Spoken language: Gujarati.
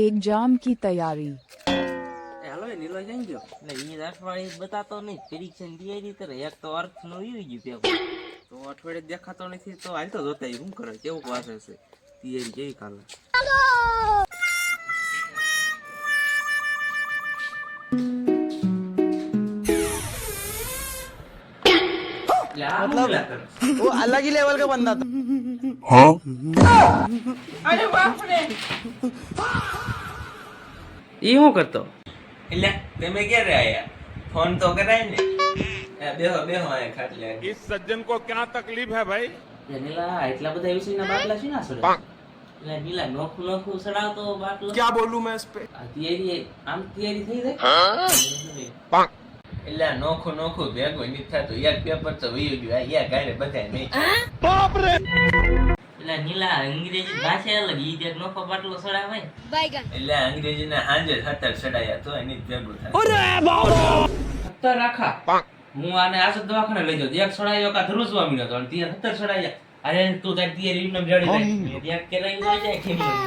एग्जाम की तैयारी। હાલો એ નીલો જઈ ગયો એટલે એ અઠવાડિયે બતાતો નહીં, પરીક્ષા ની તૈયારી કરે. એક તો અર્થ નું આવી ગયું પેપર. તો અઠવાડિયે દેખાતો નથી તો હાલ તો જોતા શું કરે કેવું વાંચે છે તૈયારી કેવી કાલે એટલે આ શું લા કરે? वो अलग ही लेवल का बंदा था। ઈ શું કરતો એટલે તમે ક્યારે આયા? ફોન તો કરાય ને. બેહો બેહો આયા ખાટલે. इस सज्जन को क्या तकलीफ है भाई? નીલા એટલા બધા વિષયના બાટલા છે ના સડા? એટલે નીલા નોખું નોખું સડાવતો બાટલો. क्या बोलूं मैं इस पे? આ તૈયારી આમ તૈયારી થઈ જાય. એટલે આ નોખું નોખું ભેગું નથી થતું. એક પેપર તો વયું ગયું. આ એક ગાડે બધાય નહીં. बाप रे। એટલે નીલા અંગ્રેજી ભાષા અલગ. ઈ જે નોખો બાટલો સડાવાય. એટલે અંગ્રેજીના હાંજે 17 સડાયા તો એની જ ભેગું થાય. સત્તર રાખા હું આને આજ દવાખાને લઈ જાઉં એક સડાયો કા ધ્રુજવા મીનો તો ત્યાં 17 સડાયા અરે તું તારી તૈયારી એમને જડી જાય મેં ત્યાં કેલાઈ ન જાય કે નહીં?